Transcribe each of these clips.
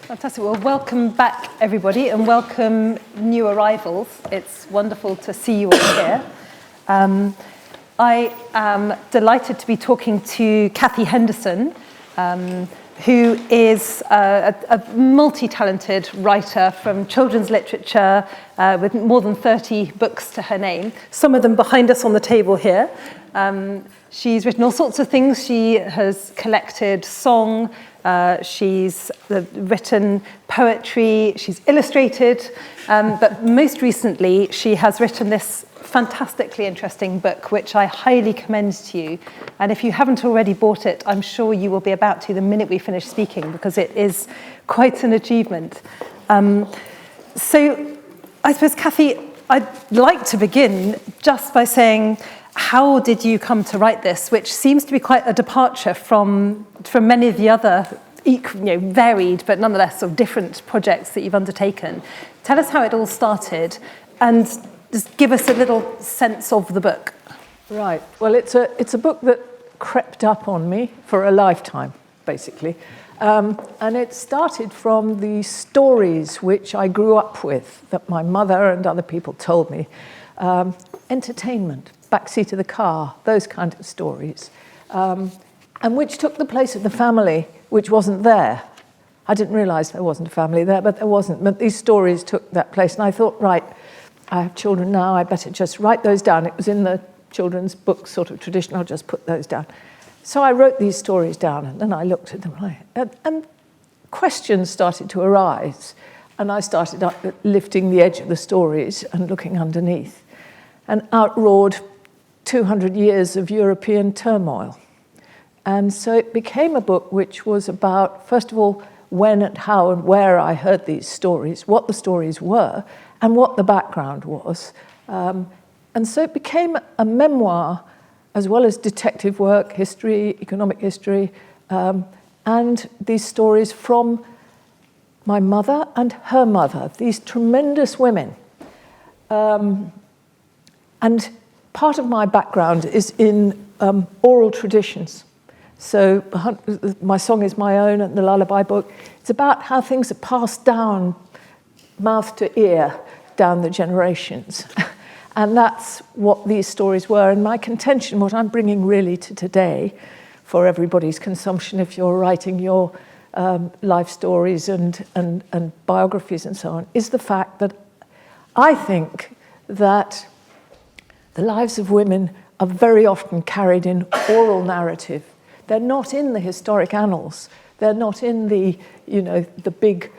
Fantastic. Well, welcome back, everybody, and welcome new arrivals. It's wonderful to see you all here. I am delighted to be talking to Katya Henderson, who is a multi-talented writer from children's literature with more than 30 books to her name, some of them behind us on the table here. She's written all sorts of things. She has collected song, she's written poetry, she's illustrated, but most recently she has written this fantastically interesting book, which I highly commend to you. And if you haven't already bought it, I'm sure you will be about to the minute we finish speaking, because it is quite an achievement. So I suppose, Kathy, I'd like to begin just by saying, how did you come to write this, which seems to be quite a departure from many of the other varied but nonetheless sort of different projects that you've undertaken? Tell us how it all started and just give us a little sense of the book. Right. Well, it's a book that crept up on me for a lifetime, basically. And it started from the stories which I grew up with, that my mother and other people told me. Entertainment, backseat of the car, those kind of stories. And which took the place of the family, which wasn't there. I didn't realise there wasn't a family there, but there wasn't. But these stories took that place. And I thought, right, I have children now, I better just write those down. It was in the children's book sort of tradition, I'll just put those down. So I wrote these stories down, and then I looked at them, and questions started to arise. And I started lifting the edge of the stories and looking underneath. And out roared 200 years of European turmoil. And so it became a book which was about, first of all, when and how and where I heard these stories, what the stories were, and what the background was. And so it became a memoir, as well as detective work, history, economic history, and these stories from my mother and her mother, these tremendous women. And part of my background is in oral traditions. So my song is my own, and the lullaby book. It's about how things are passed down, mouth to ear, down the generations. And that's what these stories were. And my contention, what I'm bringing really to today, for everybody's consumption, if you're writing your life stories and biographies and so on, is the fact that I think that the lives of women are very often carried in oral narrative. They're not in the historic annals. They're not in the big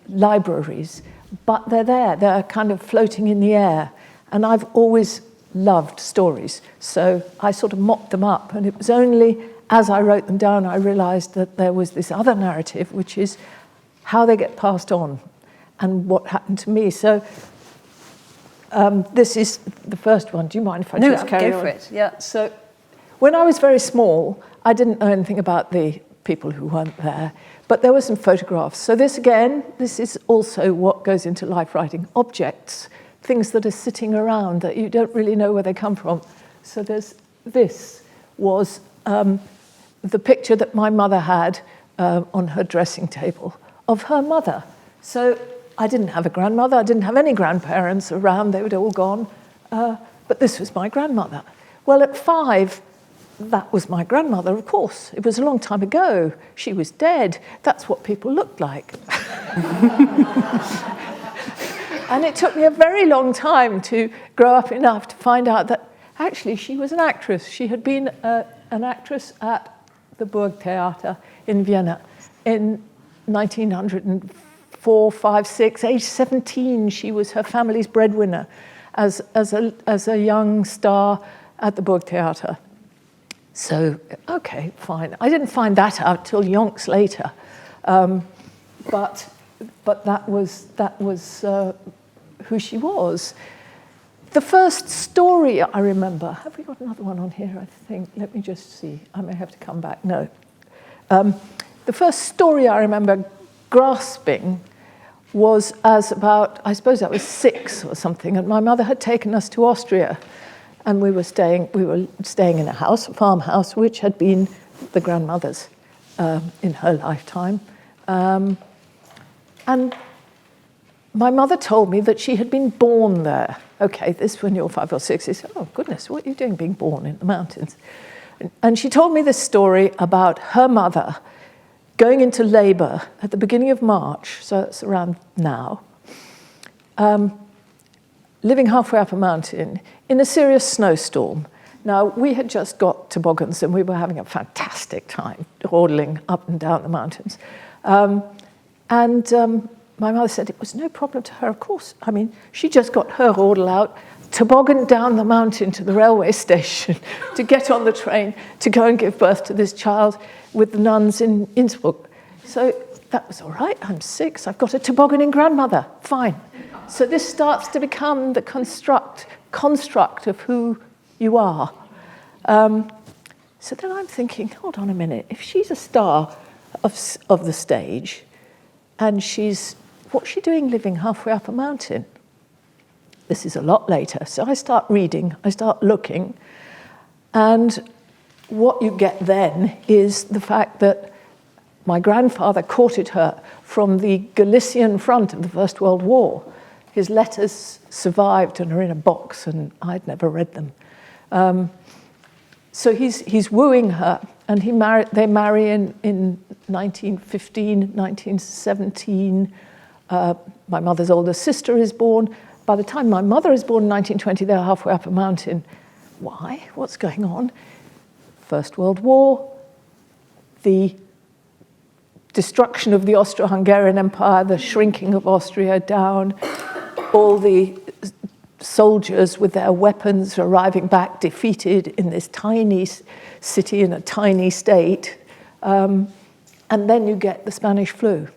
libraries, but they're there. They're kind of floating in the air. And I've always loved stories, so I sort of mopped them up. And it was only as I wrote them down I realized that there was this other narrative, which is how they get passed on and what happened to me. So this is the first one. Do you mind if I just carry on? No, go for it, yeah. So when I was very small, I didn't know anything about the people who weren't there, but there were some photographs. So this is also what goes into life writing, objects, things that are sitting around that you don't really know where they come from. So this was the picture that my mother had on her dressing table of her mother. So I didn't have a grandmother, I didn't have any grandparents around, they were all gone, but this was my grandmother. Well, at 5, that was my grandmother, of course. It was a long time ago. She was dead. That's what people looked like. And it took me a very long time to grow up enough to find out that actually she was an actress. She had been an actress at the Burgtheater in Vienna in 1904, 5, 6. Age 17, she was her family's breadwinner as a young star at the Burgtheater. So, okay, fine. I didn't find that out till yonks later, but that was who she was. The first story I remember. Have we got another one on here? I think. Let me just see. I may have to come back. No. The first story I remember grasping was as about, I suppose I was 6 or something, and my mother had taken us to Austria. And we were staying in a house, a farmhouse, which had been the grandmother's in her lifetime. And my mother told me that she had been born there. Okay, this when you're 5 or 6 is, oh goodness, what are you doing being born in the mountains? And she told me this story about her mother going into labour at the beginning of March, so it's around now, living halfway up a mountain in a serious snowstorm. Now, we had just got toboggans and we were having a fantastic time dawdling up and down the mountains. My mother said it was no problem to her, of course. I mean, she just got her ordle out, tobogganed down the mountain to the railway station to get on the train to go and give birth to this child with the nuns in Innsbruck. So that was all right. I'm 6. I've got a tobogganing grandmother. Fine. So this starts to become the construct of who you are. So then I'm thinking, hold on a minute. If she's a star of the stage, and what's she doing living halfway up a mountain? This is a lot later. So I start reading, I start looking, and what you get then is the fact that my grandfather courted her from the Galician front of the First World War. His letters survived and are in a box, and I'd never read them. So he's wooing her, and they marry in 1915, 1917. My mother's older sister is born. By the time my mother is born in 1920, they're halfway up a mountain. Why? What's going on? First World War, the destruction of the Austro-Hungarian Empire, the shrinking of Austria down, all the soldiers with their weapons arriving back defeated in this tiny city in a tiny state. And then you get the Spanish flu.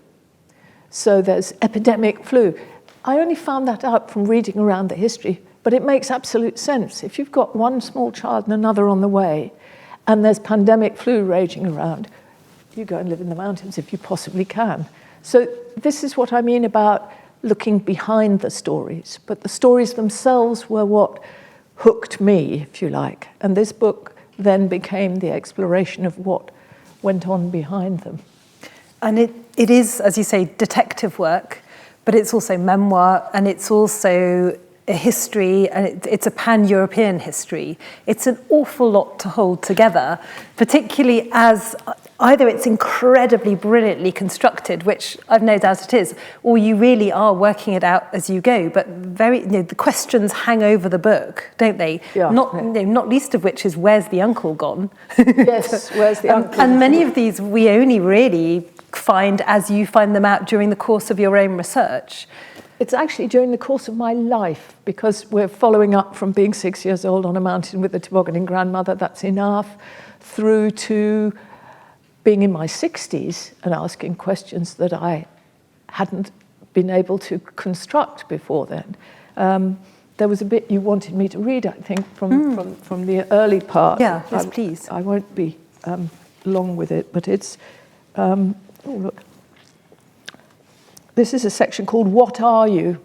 So there's epidemic flu. I only found that out from reading around the history, but it makes absolute sense. If you've got one small child and another on the way, and there's pandemic flu raging around, you go and live in the mountains if you possibly can. So this is what I mean about looking behind the stories. But the stories themselves were what hooked me, if you like. And this book then became the exploration of what went on behind them. And it is, as you say, detective work, but it's also memoir, and it's also a history, and it's a pan-European history. It's an awful lot to hold together, particularly as either it's incredibly brilliantly constructed, which I've no doubt it is, or you really are working it out as you go. But the questions hang over the book, don't they? Yeah. Not least of which is, where's the uncle gone? Yes, where's the uncle? And many of these we only really find as you find them out during the course of your own research. It's actually during the course of my life, because we're following up from being 6 years old on a mountain with a tobogganing grandmother, that's enough, through to being in my 60s and asking questions that I hadn't been able to construct before then. There was a bit you wanted me to read, I think, from the early part. Yeah, yes, please. I won't be long with it, but it's... oh, look. This is a section called What Are You?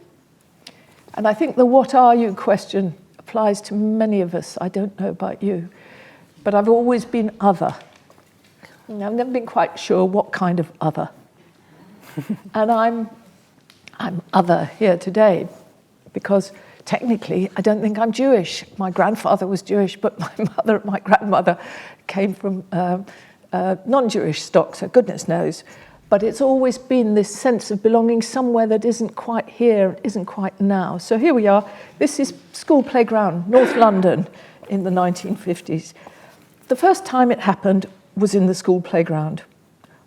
And I think the what are you question applies to many of us. I don't know about you, but I've always been other. And I've never been quite sure what kind of other. And I'm other here today because technically I don't think I'm Jewish. My grandfather was Jewish, but my grandmother came from non-Jewish stock, so goodness knows. But it's always been this sense of belonging somewhere that isn't quite here, isn't quite now. So here we are. This is school playground, North London in the 1950s. The first time it happened was in the school playground.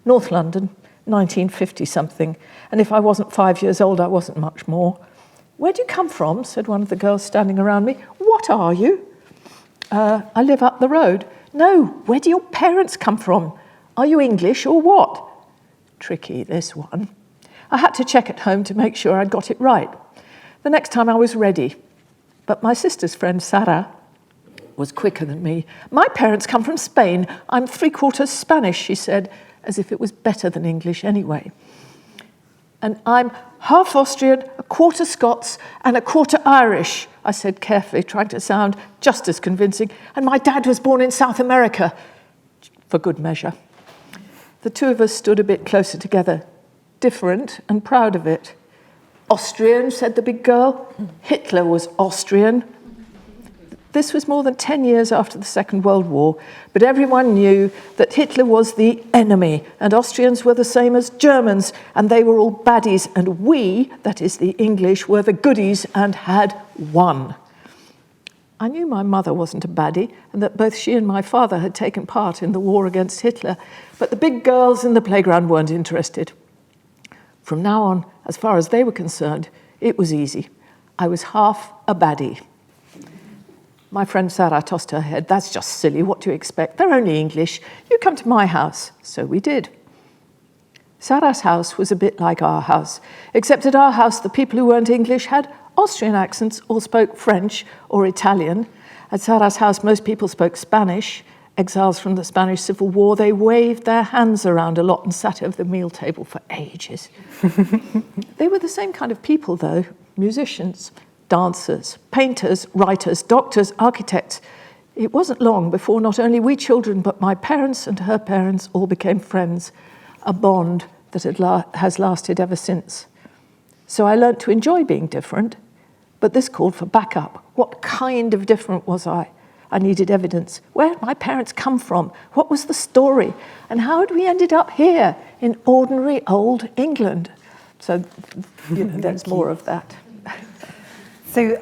North London, 1950-something. And if I wasn't 5 years old, I wasn't much more. Where do you come from? Said one of the girls standing around me. What are you? I live up the road. No, where do your parents come from? Are you English or what? Tricky, this one. I had to check at home to make sure I'd got it right. The next time I was ready. But my sister's friend, Sarah, was quicker than me. My parents come from Spain. I'm 3/4 Spanish, she said, as if it was better than English anyway. And I'm half Austrian, 1/4 Scots, and 1/4 Irish, I said carefully, trying to sound just as convincing. And my dad was born in South America, for good measure. The two of us stood a bit closer together. different and proud of it. Austrian, said the big girl. Hitler was Austrian. This was more than 10 years after the Second World War, but everyone knew that Hitler was the enemy, and Austrians were the same as Germans, and they were all baddies, and we, that is the English, were the goodies and had won. I knew my mother wasn't a baddie, and that both she and my father had taken part in the war against Hitler, but the big girls in the playground weren't interested. From now on, as far as they were concerned, it was easy. I was half a baddie. My friend Sarah tossed her head. That's just silly. What do you expect? They're only English. You come to my house. So we did. Sarah's house was a bit like our house, except at our house, the people who weren't English had Austrian accents or spoke French or Italian. At Sarah's house, most people spoke Spanish. Exiles from the Spanish Civil War, they waved their hands around a lot and sat over the meal table for ages. They were the same kind of people, though. Musicians, dancers, painters, writers, doctors, architects. It wasn't long before not only we children, but my parents and her parents all became friends, a bond that has lasted ever since. So I learnt to enjoy being different, but this called for backup. What kind of different was I? I needed evidence. Where had my parents come from? What was the story? And how had we ended up here in ordinary old England? So, there's more of that. So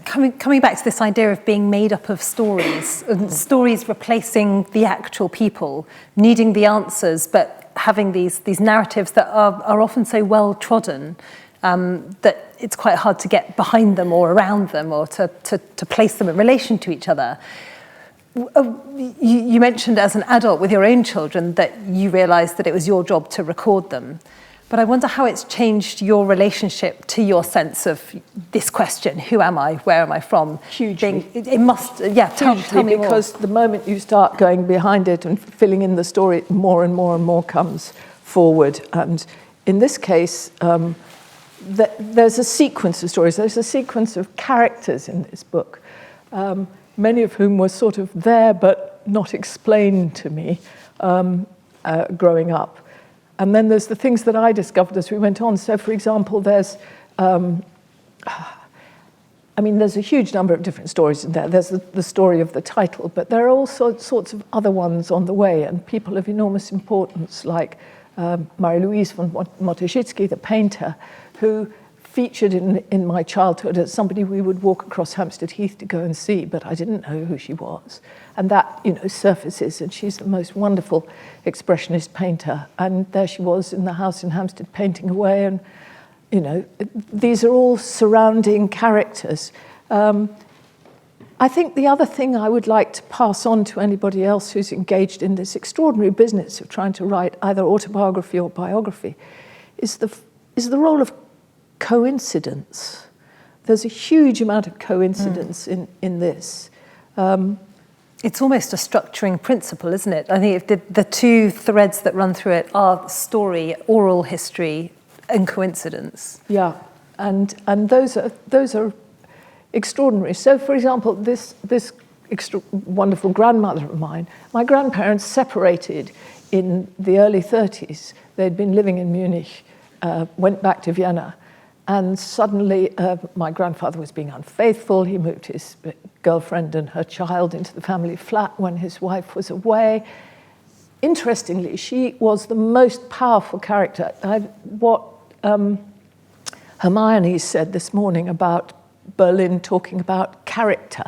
coming back to this idea of being made up of stories, and stories replacing the actual people, needing the answers, but having these narratives that are often so well trodden that it's quite hard to get behind them or around them or to place them in relation to each other. You mentioned as an adult with your own children that you realised that it was your job to record them. But I wonder how it's changed your relationship to your sense of this question: who am I? Where am I from? Hugely. It must, tell me more. Because the moment you start going behind it and filling in the story, more and more and more comes forward. And in this case, there's a sequence of stories. There's a sequence of characters in this book, many of whom were sort of there but not explained to me growing up. And then there's the things that I discovered as we went on. So, for example, there's a huge number of different stories in there. There's the story of the title, but there are all sorts of other ones on the way, and people of enormous importance, like Marie-Louise von Motoszycki, the painter, who featured in my childhood as somebody we would walk across Hampstead Heath to go and see, but I didn't know who she was. And that, surfaces, and she's the most wonderful expressionist painter. And there she was in the house in Hampstead painting away, and, these are all surrounding characters. I think the other thing I would like to pass on to anybody else who's engaged in this extraordinary business of trying to write either autobiography or biography is the role of coincidence. There's a huge amount of coincidence in this. It's almost a structuring principle, isn't it? I think the two threads that run through it are story, oral history, and coincidence. Yeah, and those are extraordinary. So, for example, this wonderful grandmother of mine, my grandparents separated in the early 30s. They'd been living in Munich, went back to Vienna, and suddenly my grandfather was being unfaithful. He moved his girlfriend and her child into the family flat when his wife was away. Interestingly, she was the most powerful character. What Hermione said this morning about Berlin talking about character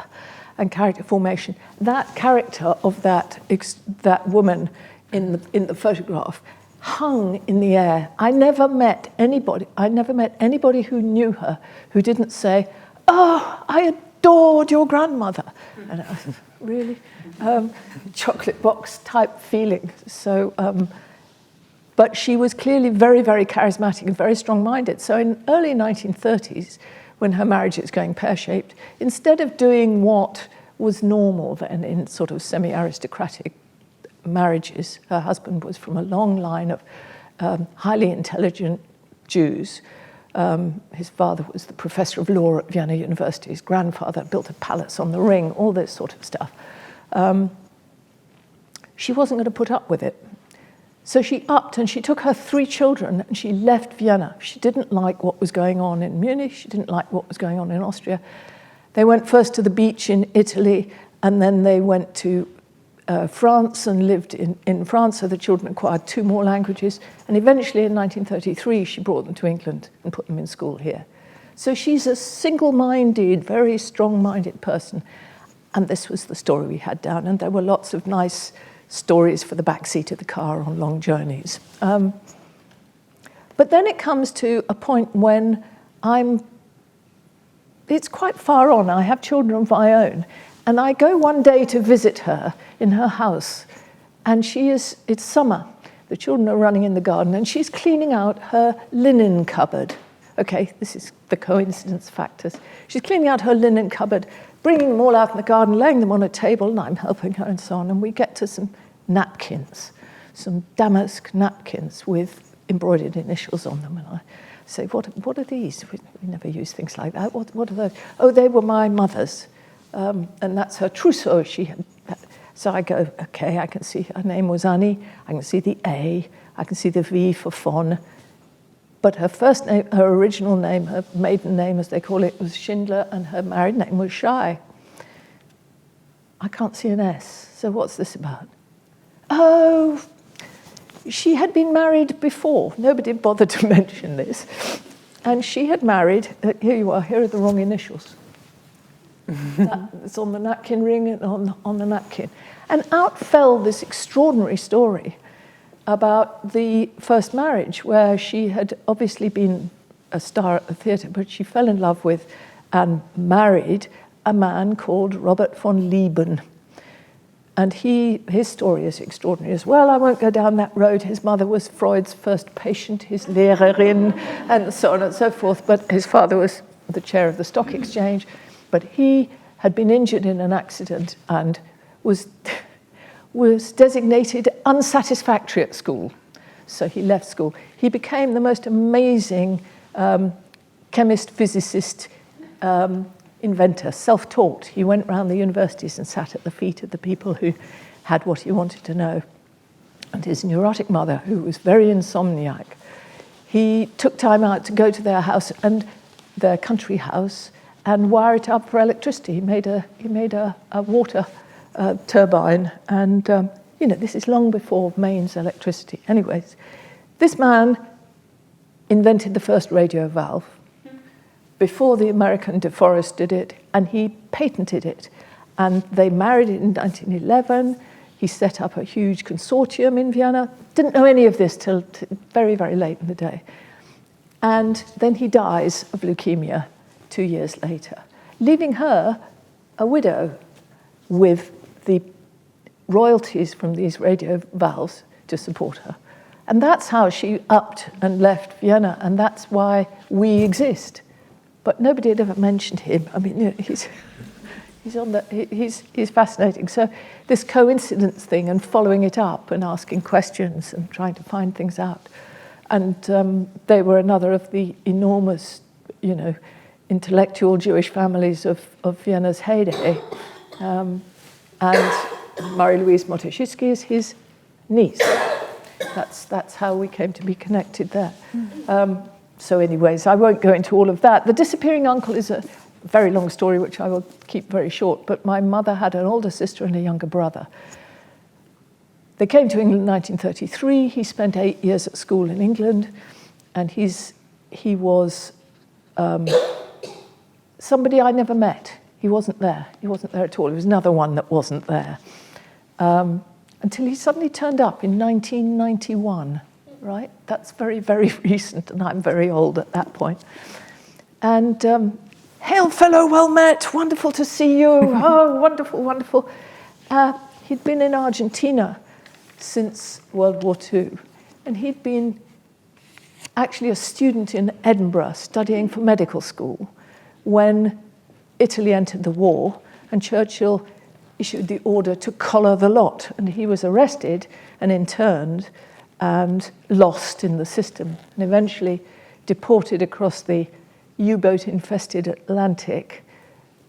and character formation, that character of that woman in the photograph hung in the air. I never met anybody who knew her who didn't say, "Oh, I adored your grandmother." And I was, really? Chocolate box type feeling. So, but she was clearly very, very charismatic and very strong-minded. So in early 1930s, when her marriage is going pear-shaped, instead of doing what was normal then in sort of semi-aristocratic marriages, her husband was from a long line of highly intelligent Jews. His father was the professor of law at Vienna University. His grandfather built a palace on the Ring, all this sort of stuff. She wasn't going to put up with it. So she upped and she took her 3 children and she left Vienna. She didn't like what was going on in Munich. She didn't like what was going on in Austria. They went first to the beach in Italy, and then they went to France and lived in France, so the children acquired 2 more languages. And eventually in 1933, she brought them to England and put them in school here. So she's a single-minded, very strong-minded person. And this was the story we had down. And there were lots of nice stories for the back seat of the car on long journeys. But then it comes to a point when it's quite far on. I have children of my own. And I go one day to visit her in her house. And it's summer. The children are running in the garden. And she's cleaning out her linen cupboard. Okay, this is the coincidence factors. She's cleaning out her linen cupboard, bringing them all out in the garden, laying them on a table, and I'm helping her and so on. And we get to some napkins, some damask napkins with embroidered initials on them. And I say, what are these? We never use things like that. What are those? Oh, they were my mother's. And that's her trousseau. So I go, okay, I can see her name was Annie. I can see the A. I can see the V for Von. But her first name, her original name, her maiden name, as they call it, was Schindler, and her married name was Schei. I can't see an S. So what's this about? Oh, she had been married before. Nobody bothered to mention this. And she had married, here you are, here are the wrong initials. It's on the napkin ring and on the napkin. And out fell this extraordinary story about the first marriage, where she had obviously been a star at the theatre, but she fell in love with and married a man called Robert von Lieben. And his story is extraordinary as well. I won't go down that road. His mother was Freud's first patient, his Lehrerin, and so on and so forth. But his father was the chair of the stock exchange. But he had been injured in an accident and was designated unsatisfactory at school. So he left school. He became the most amazing chemist, physicist, inventor, self-taught. He went around the universities and sat at the feet of the people who had what he wanted to know. And his neurotic mother, who was very insomniac, he took time out to go to their house, and their country house, and wire it up for electricity. He made a water turbine, and this is long before mains electricity. Anyways, this man invented the first radio valve before the American DeForest did it, and he patented it. And they married in 1911. He set up a huge consortium in Vienna. Didn't know any of this till very, very late in the day. And then he dies of leukemia 2 years later, leaving her a widow with the royalties from these radio valves to support her. And that's how she upped and left Vienna, and that's why we exist. But nobody had ever mentioned him. I mean, he's fascinating. So this coincidence thing and following it up and asking questions and trying to find things out. And they were another of the enormous, intellectual Jewish families of Vienna's heyday. And Marie-Louise Moteschiski is his niece. That's how we came to be connected there. So anyways, I won't go into all of that. The disappearing uncle is a very long story, which I will keep very short, but my mother had an older sister and a younger brother. They came to England in 1933. He spent 8 years at school in England, and he was somebody I never met. He wasn't there. He wasn't there at all. He was another one that wasn't there. Until he suddenly turned up in 1991, right? That's very, very recent, and I'm very old at that point. And, hail fellow, well met, wonderful to see you. Oh, wonderful, wonderful. He'd been in Argentina since World War II, and he'd been actually a student in Edinburgh studying for medical school when Italy entered the war, and Churchill issued the order to collar the lot, and he was arrested and interned and lost in the system, and eventually deported across the U-boat-infested Atlantic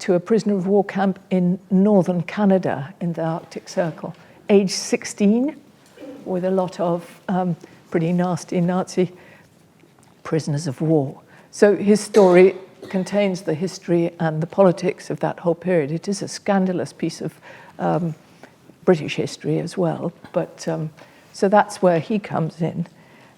to a prisoner of war camp in northern Canada in the Arctic Circle, age 16. with a lot of pretty nasty Nazi prisoners of war. So his story contains the history and the politics of that whole period. It is a scandalous piece of British history as well, but so that's where he comes in.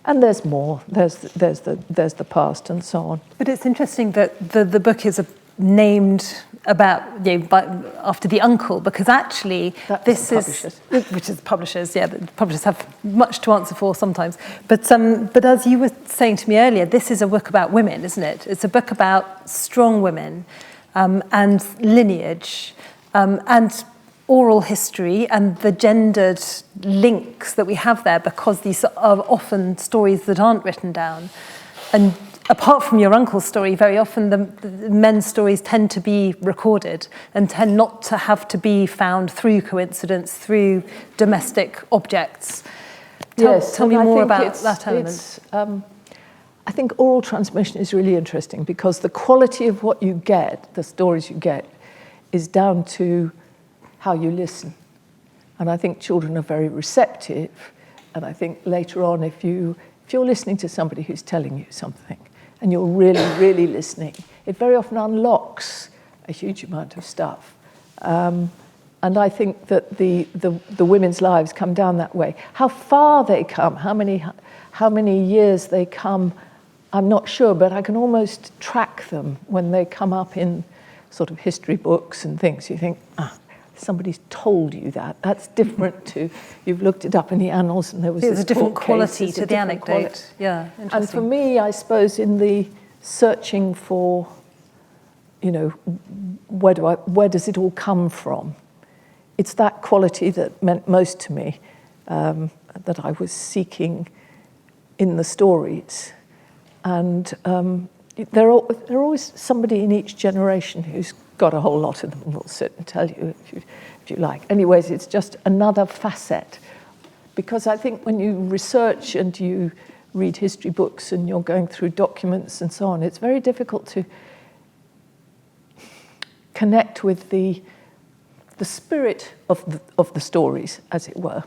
And there's more. There's the past and so on. But it's interesting that the book is named about after the uncle, because actually this is, which is publishers. Yeah, the publishers have much to answer for sometimes. But as you were saying to me earlier, this is a book about women, isn't it? It's a book about strong women and lineage and oral history and the gendered links that we have there, because these are often stories that aren't written down. And apart from your uncle's story, very often the men's stories tend to be recorded and tend not to have to be found through coincidence, through domestic objects. Tell me more about that element. I think oral transmission is really interesting, because the quality of what you get, the stories you get, is down to how you listen. And I think children are very receptive. And I think later on, if you're listening to somebody who's telling you something, and you're really, really listening, it very often unlocks a huge amount of stuff. And I think that the women's lives come down that way. How far they come, how many years they come, I'm not sure, but I can almost track them when they come up in sort of history books and things. You think, somebody's told you that. That's different to, you've looked it up in the annals and there was There's a different quality to the anecdote. Yeah, interesting. And for me, I suppose, in the searching for, where does it all come from? It's that quality that meant most to me, that I was seeking in the stories. And there are always somebody in each generation who's got a whole lot of them, will sit and tell you if you like. Anyways, it's just another facet, because I think when you research and you read history books and you're going through documents and so on, it's very difficult to connect with the spirit of the stories, as it were.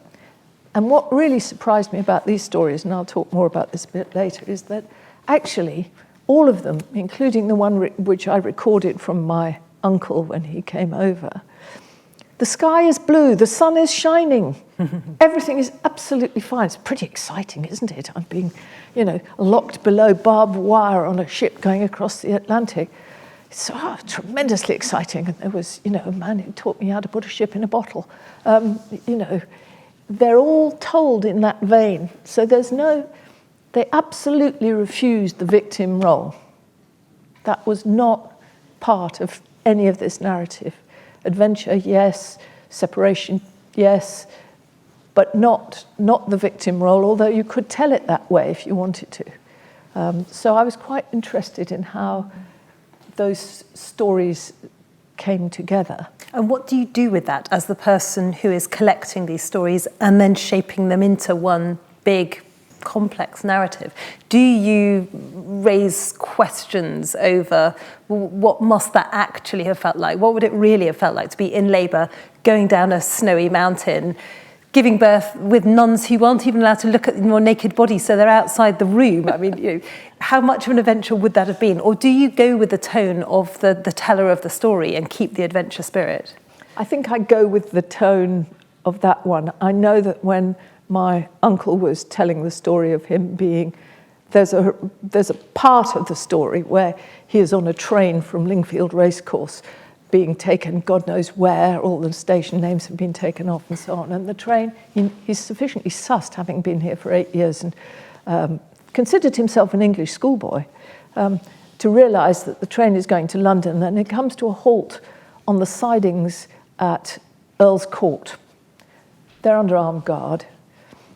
And what really surprised me about these stories, and I'll talk more about this a bit later, is that actually all of them, including the one which I recorded from my uncle when he came over, the sky is blue, the sun is shining, everything is absolutely fine. It's pretty exciting, isn't it? I'm being, locked below barbed wire on a ship going across the Atlantic. It's tremendously exciting. And there was, a man who taught me how to put a ship in a bottle. They're all told in that vein. So they absolutely refused the victim role. That was not part of any of this narrative. Adventure, yes. Separation, yes. But not the victim role, although you could tell it that way if you wanted to. So I was quite interested in how those stories came together. And what do you do with that as the person who is collecting these stories and then shaping them into one big, complex narrative? Do you raise questions over what must that actually have felt like? What would it really have felt like to be in labour, going down a snowy mountain, giving birth with nuns who aren't even allowed to look at your naked body, so they're outside the room? I mean, how much of an adventure would that have been? Or do you go with the tone of the teller of the story and keep the adventure spirit? I think I go with the tone of that one. I know that when my uncle was telling the story of him being, there's a part of the story where he is on a train from Lingfield Racecourse being taken God knows where, all the station names have been taken off and so on. And the train, he's sufficiently sussed, having been here for 8 years and considered himself an English schoolboy, to realise that the train is going to London, and it comes to a halt on the sidings at Earl's Court. They're under armed guard.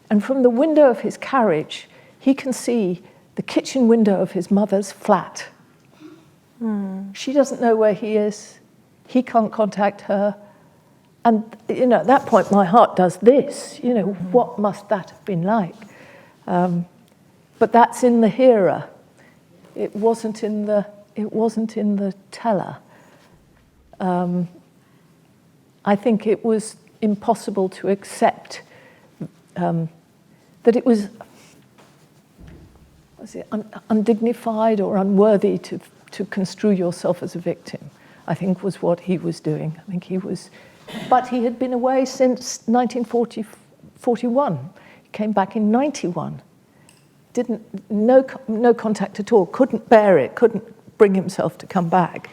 And from the window of his carriage, he can see the kitchen window of his mother's flat. She doesn't know where he is. He can't contact her. And, at that point, my heart does this. What must that have been like? But that's in the hearer. It wasn't in the teller. I think it was impossible to accept that it was undignified or unworthy to construe yourself as a victim, I think was what he was doing. I think he was, but he had been away since 1941. He came back in 91. No contact at all, couldn't bear it, couldn't bring himself to come back.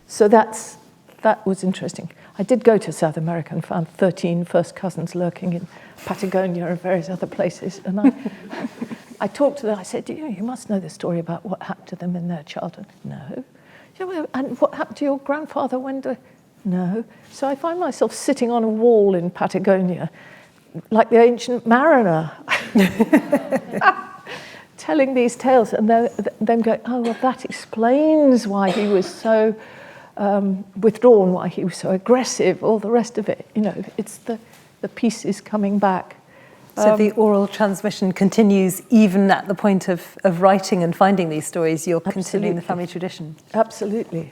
So that was interesting. I did go to South America and found 13 first cousins lurking in Patagonia and various other places. And I talked to them, I said, you must know the story about what happened to them in their childhood. No. And what happened to your grandfather when? No. So I find myself sitting on a wall in Patagonia, like the ancient mariner, telling these tales, and them going, oh, well, that explains why he was so withdrawn, why he was so aggressive, all the rest of it. It's the pieces coming back. So the oral transmission continues even at the point of writing and finding these stories. You're continuing the family tradition. Absolutely.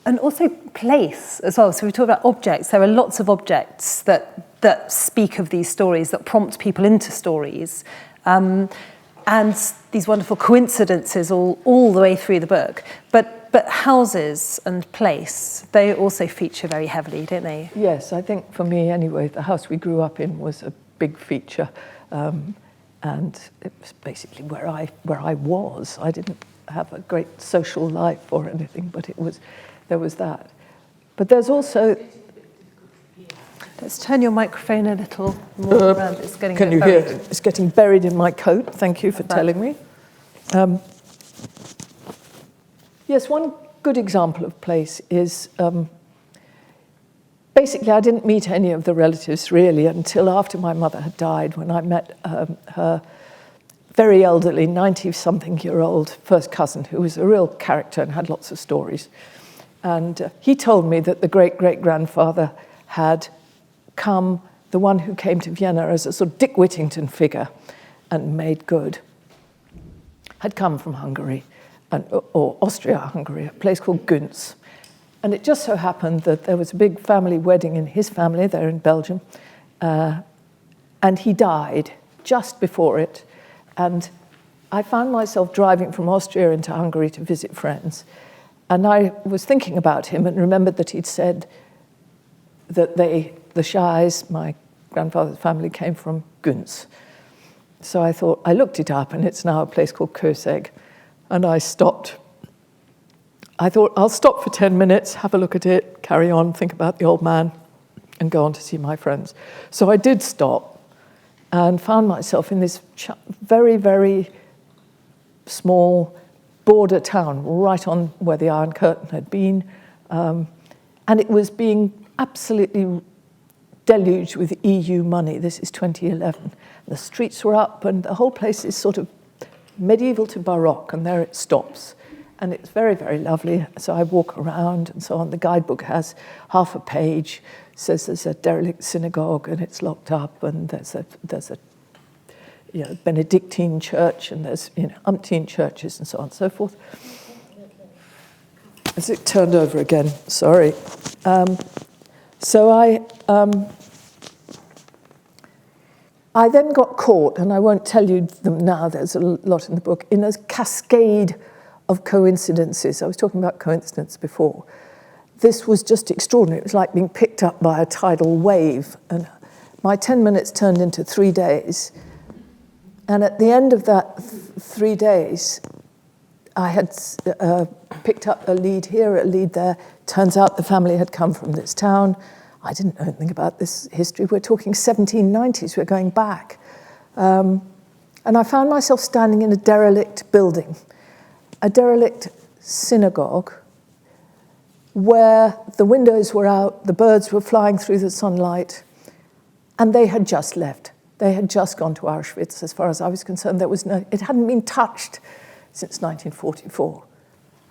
And also place as well. So we talk about objects. There are lots of objects that speak of these stories, that prompt people into stories. And these wonderful coincidences all the way through the book. But houses and place, they also feature very heavily, don't they? Yes, I think for me anyway, the house we grew up in was a big feature. And it was basically where I was. I didn't have a great social life or anything, but there was that. But there's also... Let's turn your microphone a little more around. It's getting Can you hear it? It's getting buried in my coat. Thank you for telling me. Yes, one good example of place is... basically, I didn't meet any of the relatives really until after my mother had died, when I met her very elderly, 90-something-year-old first cousin, who was a real character and had lots of stories. And he told me that the great-great-grandfather had come, the one who came to Vienna as a sort of Dick Whittington figure and made good, had come from Hungary, or Austria-Hungary, a place called Günz. And it just so happened that there was a big family wedding in his family there in Belgium, and he died just before it. And I found myself driving from Austria into Hungary to visit friends. And I was thinking about him and remembered that he'd said that the Schei's, my grandfather's family, came from Günz. So I thought, I looked it up, and it's now a place called Köseg. And I stopped. I thought, I'll stop for 10 minutes, have a look at it, carry on, think about the old man, and go on to see my friends. So I did stop and found myself in this very, very small border town, right on where the Iron Curtain had been. And it was being absolutely deluged with EU money. This is 2011. The streets were up, and the whole place is sort of medieval to Baroque, and there it stops. And it's very, very lovely. So I walk around and so on. The guidebook has half a page, says there's a derelict synagogue and it's locked up, and there's a Benedictine church, and there's umpteen churches and so on and so forth. As it turned over again, sorry. So I then got caught, and I won't tell you them now, there's a lot in the book, in a cascade of coincidences. I was talking about coincidence before. This was just extraordinary. It was like being picked up by a tidal wave. And my 10 minutes turned into 3 days. And at the end of that 3 days, I had picked up a lead here, a lead there. Turns out the family had come from this town. I didn't know anything about this history. We're talking 1790s. We're going back. And I found myself standing in a derelict building, a derelict synagogue, where the windows were out, the birds were flying through the sunlight, and they had just left. They had just gone to Auschwitz, as far as I was concerned. It hadn't been touched since 1944.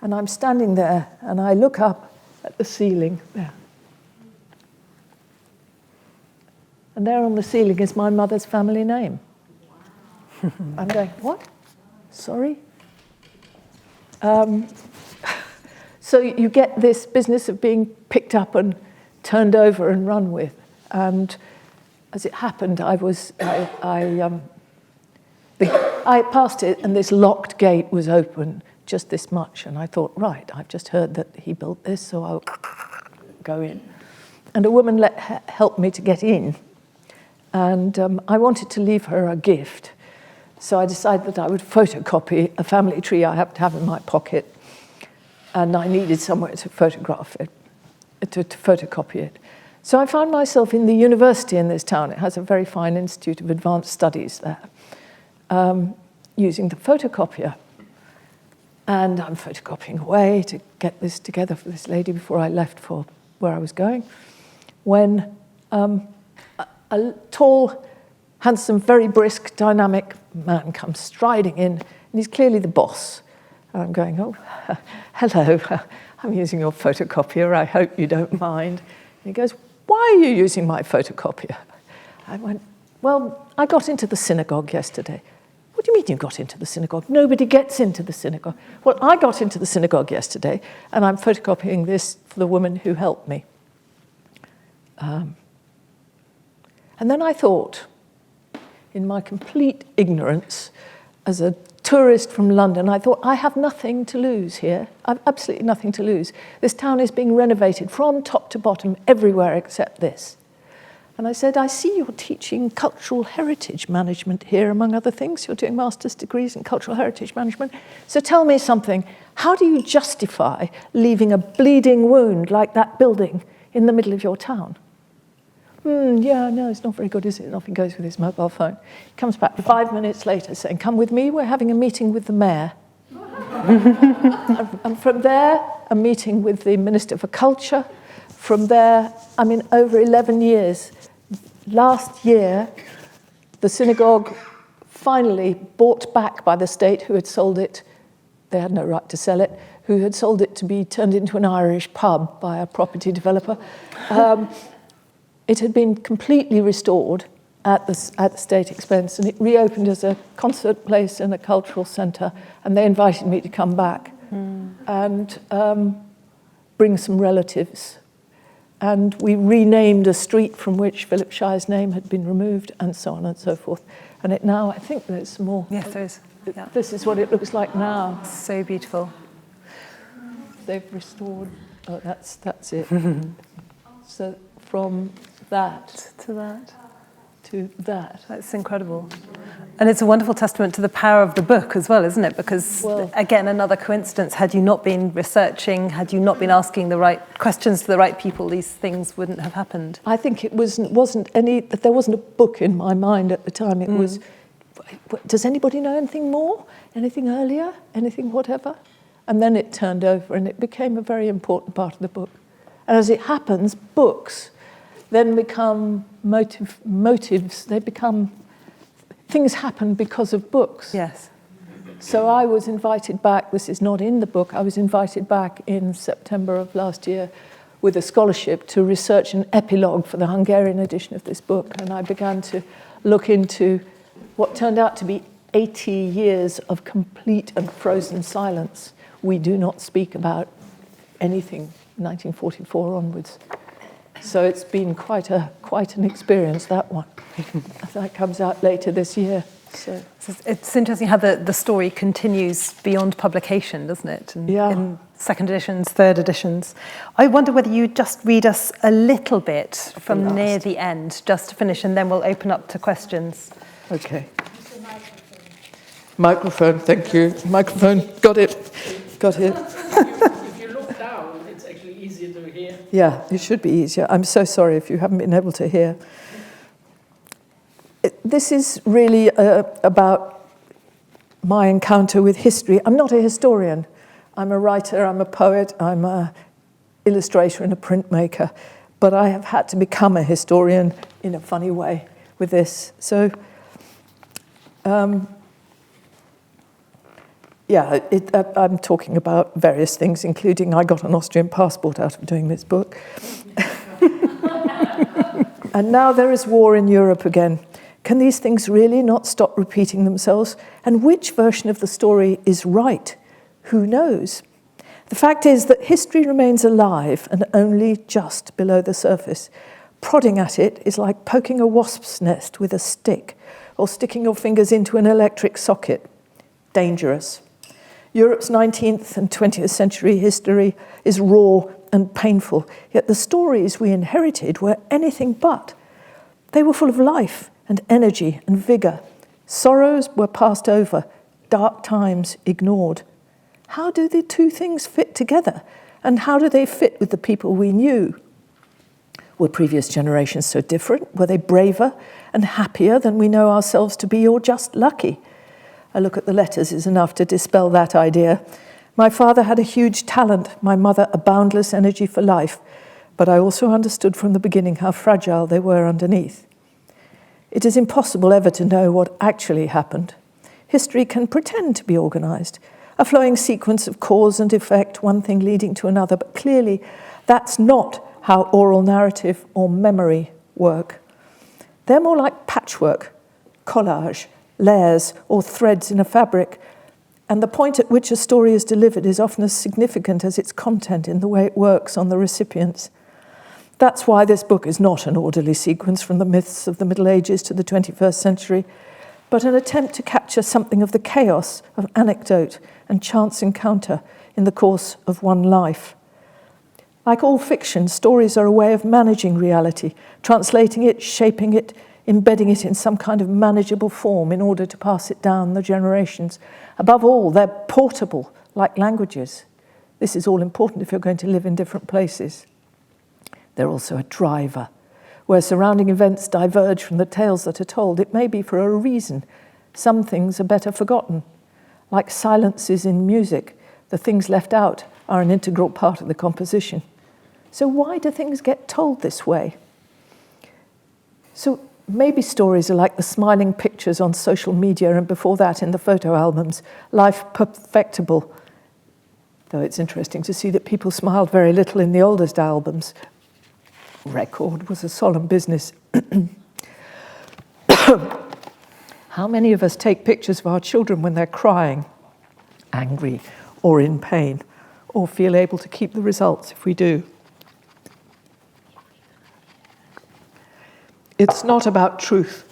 And I'm standing there, and I look up at the ceiling there. And there on the ceiling is my mother's family name. I'm going, what? Sorry? So you get this business of being picked up and turned over and run with. And as it happened, I passed it, and this locked gate was open just this much, and I thought, right, I've just heard that he built this, so I'll go in. And a woman helped me to get in, and I wanted to leave her a gift, so I decided that I would photocopy a family tree I happened to have in my pocket, and I needed somewhere to photograph it, to photocopy it. So I found myself in the university in this town. It has a very fine Institute of Advanced Studies there, using the photocopier. And I'm photocopying away to get this together for this lady before I left for where I was going, when a tall, handsome, very brisk, dynamic man comes striding in, and he's clearly the boss. And I'm going, oh, hello, I'm using your photocopier, I hope you don't mind. And he goes, why are you using my photocopier? I went, well, I got into the synagogue yesterday. What do you mean you got into the synagogue? Nobody gets into the synagogue. Well, I got into the synagogue yesterday, and I'm photocopying this for the woman who helped me. And then I thought, in my complete ignorance, as a tourist from London, I thought, I have nothing to lose here. I've absolutely nothing to lose. This town is being renovated from top to bottom, everywhere except this. And I said, I see you're teaching cultural heritage management here, among other things. You're doing master's degrees in cultural heritage management. So tell me something. How do you justify leaving a bleeding wound like that building in the middle of your town? Yeah, no, it's not very good, is it? Nothing goes with his mobile phone. He comes back 5 minutes later saying, come with me, we're having a meeting with the mayor. And from there, a meeting with the Minister for Culture. From there, over 11 years. Last year, the synagogue finally bought back by the state, who had sold it, they had no right to sell it, who had sold it to be turned into an Irish pub by a property developer. It had been completely restored at the state expense, and it reopened as a concert place and a cultural centre, and they invited me to come back and bring some relatives. And we renamed a street from which Philip Shire's name had been removed, and so on and so forth. And it now, I think there's some more. Yes, there is. Yeah. This is what it looks like now. So beautiful. They've restored, that's it. So from that to that. To that. That's incredible. And it's a wonderful testament to the power of the book as well, isn't it? Because, again, another coincidence, had you not been researching, had you not been asking the right questions to the right people, these things wouldn't have happened. I think there wasn't a book in my mind at the time. It was, does anybody know anything more? Anything earlier? Anything whatever? And then it turned over, and it became a very important part of the book. And as it happens, books then become motives. They become, things happen because of books. Yes. So I was invited back, this is not in the book, I was invited back in September of last year with a scholarship to research an epilogue for the Hungarian edition of this book. And I began to look into what turned out to be 80 years of complete and frozen silence. We do not speak about anything 1944 onwards. So it's been quite an experience, that one. That comes out later this year. So it's interesting how the story continues beyond publication, doesn't it? In second editions, third editions. I wonder whether you just read us a little bit from near the end, just to finish, and then we'll open up to questions. Okay. Microphone, thank you. Microphone, got it. If you look down, it's actually easier to hear. Yeah, it should be easier. I'm so sorry if you haven't been able to hear. This is really about my encounter with history. I'm not a historian. I'm a writer, I'm a poet, I'm an illustrator and a printmaker. But I have had to become a historian in a funny way with this. So, I'm talking about various things, including I got an Austrian passport out of doing this book. And now there is war in Europe again. Can these things really not stop repeating themselves? And which version of the story is right? Who knows? The fact is that history remains alive and only just below the surface. Prodding at it is like poking a wasp's nest with a stick or sticking your fingers into an electric socket. Dangerous. Europe's 19th and 20th century history is raw and painful, yet the stories we inherited were anything but. They were full of life and energy and vigour. Sorrows were passed over, dark times ignored. How do the two things fit together? And how do they fit with the people we knew? Were previous generations so different? Were they braver and happier than we know ourselves to be, or just lucky? A look at the letters is enough to dispel that idea. My father had a huge talent, my mother a boundless energy for life, but I also understood from the beginning how fragile they were underneath. It is impossible ever to know what actually happened. History can pretend to be organised, a flowing sequence of cause and effect, one thing leading to another, but clearly that's not how oral narrative or memory work. They're more like patchwork, collage, layers, or threads in a fabric, and the point at which a story is delivered is often as significant as its content in the way it works on the recipients. That's why this book is not an orderly sequence from the myths of the Middle Ages to the 21st century, but an attempt to capture something of the chaos of anecdote and chance encounter in the course of one life. Like all fiction, stories are a way of managing reality, translating it, shaping it, embedding it in some kind of manageable form in order to pass it down the generations. Above all, they're portable, like languages. This is all important if you're going to live in different places. They're also a driver. Where surrounding events diverge from the tales that are told, it may be for a reason. Some things are better forgotten. Like silences in music, the things left out are an integral part of the composition. So why do things get told this way? So maybe stories are like the smiling pictures on social media and before that in the photo albums, life perfectible. Though it's interesting to see that people smiled very little in the oldest albums. Record was a solemn business. How many of us take pictures of our children when they're crying, angry, or in pain, or feel able to keep the results if we do? It's not about truth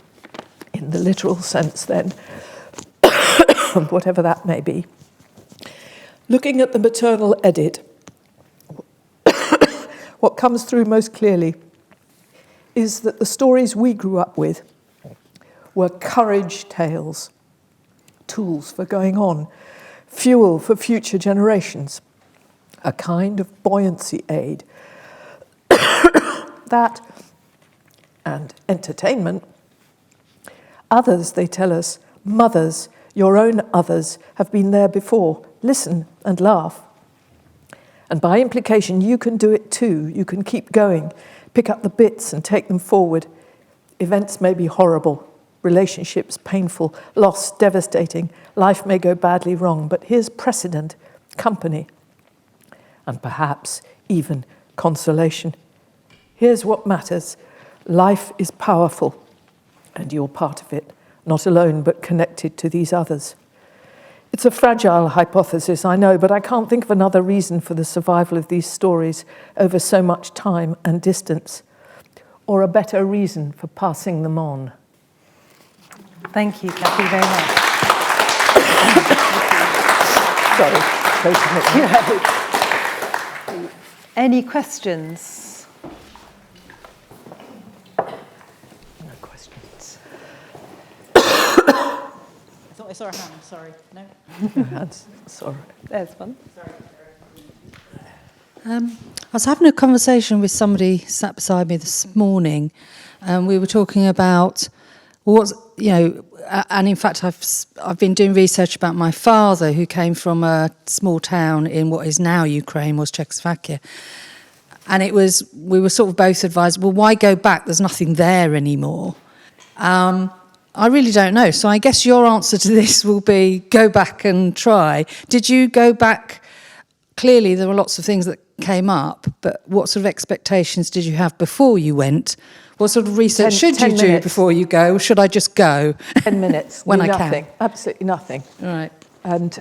in the literal sense then, whatever that may be. Looking at the maternal edit, what comes through most clearly is that the stories we grew up with were courage tales, tools for going on, fuel for future generations, a kind of buoyancy aid. That and entertainment. Others, they tell us, mothers, your own others, have been there before. Listen and laugh. And by implication, you can do it too. You can keep going, pick up the bits and take them forward. Events may be horrible, relationships painful, loss devastating, life may go badly wrong, but here's precedent, company, and perhaps even consolation. Here's what matters. Life is powerful, and you're part of it, not alone, but connected to these others. It's a fragile hypothesis, I know, but I can't think of another reason for the survival of these stories over so much time and distance, or a better reason for passing them on. Thank you, Kathy, very much. Sorry. Any questions? No questions. I thought I saw a hand, sorry. No? No hands, sorry. There's one. I was having a conversation with somebody sat beside me this morning, and we were talking about and in fact I've been doing research about my father, who came from a small town in what is now Ukraine, was Czechoslovakia. And we were sort of both advised, well, why go back? There's nothing there anymore. I really don't know. So I guess your answer to this will be go back and try. Did you go back? Clearly, there were lots of things that came up, but what sort of expectations did you have before you went? What sort of research should you do before you go? Or should I just go? 10 minutes. when I nothing, can? Absolutely nothing. Right. And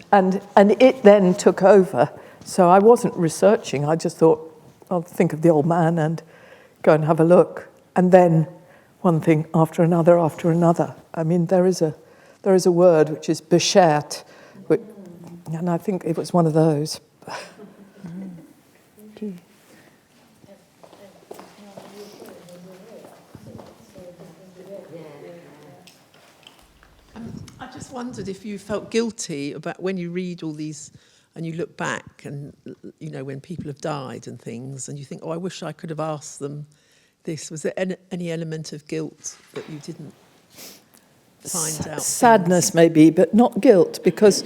it then took over. So I wasn't researching. I just thought, I'll think of the old man and go and have a look. and then one thing after another after another. I mean, there is a word which is beschert, and I think it was one of those. Thank you. I just wondered if you felt guilty about when you read all these and you look back and, you know, when people have died and things, and you think, oh, I wish I could have asked them this. Was there any element of guilt that you didn't find out? Sadness, maybe, but not guilt, because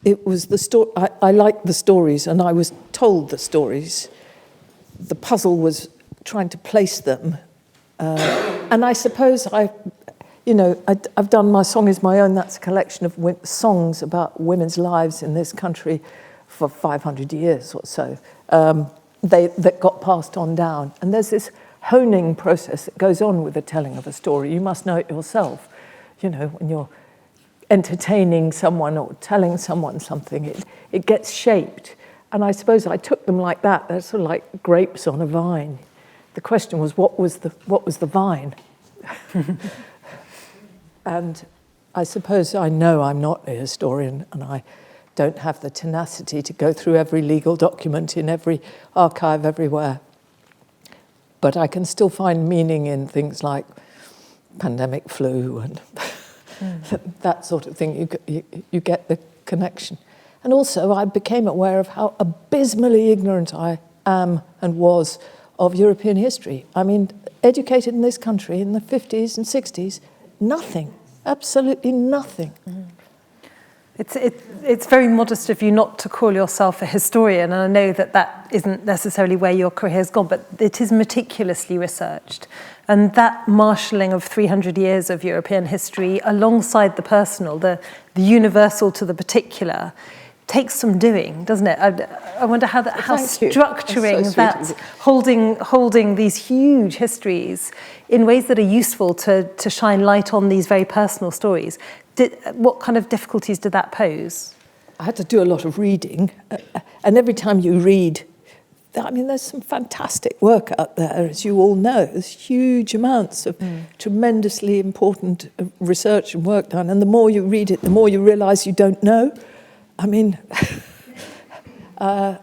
it was the story. I liked the stories, and I was told the stories. The puzzle was trying to place them. And I suppose I've done My Song Is My Own. That's a collection of songs about women's lives in this country for 500 years or so, that got passed on down. And there's this honing process that goes on with the telling of a story. You must know it yourself. You know, when you're entertaining someone or telling someone something, it gets shaped. And I suppose I took them like that. They're sort of like grapes on a vine. The question was, what was the vine? And I suppose I know I'm not a historian, and I don't have the tenacity to go through every legal document in every archive everywhere. But I can still find meaning in things like pandemic flu and that sort of thing. You get the connection. And also I became aware of how abysmally ignorant I am and was of European history. I mean, educated in this country in the 50s and 60s, nothing, absolutely nothing. It's very modest of you not to call yourself a historian, and I know that isn't necessarily where your career has gone, but it is meticulously researched. And that marshalling of 300 years of European history alongside the personal, the universal to the particular, takes some doing, doesn't it? I wonder how structuring that, holding these huge histories in ways that are useful to shine light on these very personal stories. What kind of difficulties did that pose? I had to do a lot of reading, and every time you read, I mean, there's some fantastic work out there, as you all know. There's huge amounts of tremendously important research and work done, and the more you read it, the more you realise you don't know. I mean, but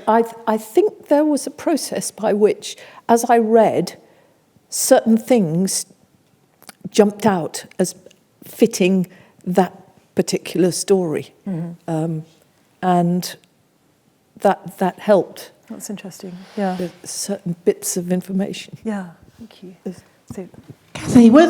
I think there was a process by which, as I read, certain things jumped out as fitting that particular story, and that helped. That's interesting. Yeah, with certain bits of information. Yeah, thank you. So, Kathy, were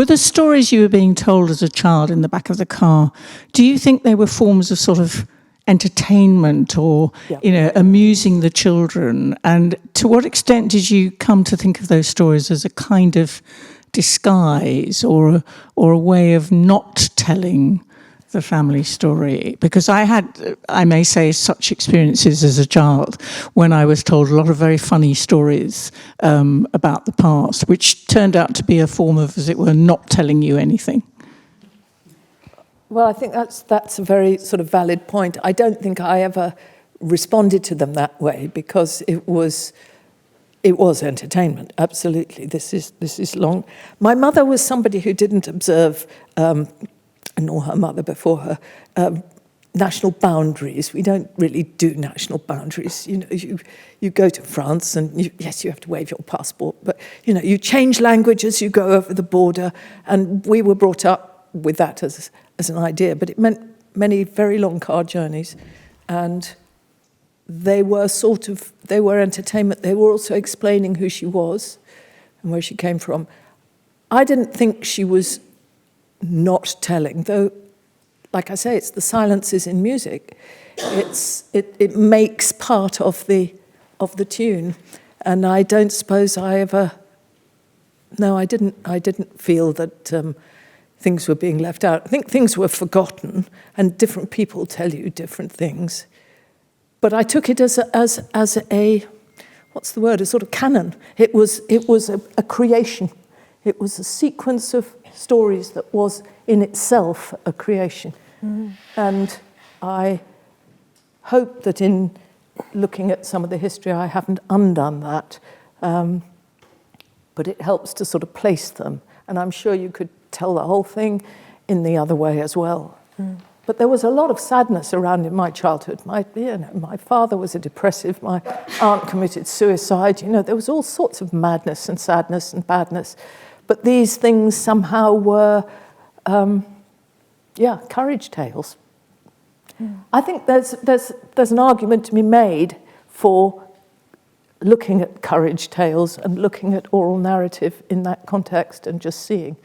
the stories you were being told as a child in the back of the car, do you think they were forms of sort of entertainment or, amusing the children? And to what extent did you come to think of those stories as a kind of disguise or a way of not telling the family story? Because I had, I may say, such experiences as a child when I was told a lot of very funny stories about the past, which turned out to be a form of, as it were, not telling you anything. Well, I think that's a very sort of valid point. I don't think I ever responded to them that way, because it was entertainment. Absolutely, this is long. My mother was somebody who didn't observe, nor her mother before her, national boundaries. We don't really do national boundaries. You know, you go to France and yes, you have to wave your passport, but you change language as you go over the border, and we were brought up with that as an idea, but it meant many very long car journeys, and they were entertainment. They were also explaining who she was and where she came from. I didn't think she was not telling, though, like I say, it's the silences in music. It makes part of the tune, and I don't suppose I ever. No, I didn't feel that things were being left out. I think things were forgotten, and different people tell you different things. But I took it as a what's the word? A sort of canon. It was a creation. It was a sequence of stories that was in itself a creation. And I hope that in looking at some of the history, I haven't undone that. But it helps to sort of place them. And I'm sure you could tell the whole thing in the other way as well. But there was a lot of sadness around in my childhood. My father was a depressive. My aunt committed suicide. There was all sorts of madness and sadness and badness. But these things somehow were, courage tales. I think there's an argument to be made for looking at courage tales and looking at oral narrative in that context and just seeing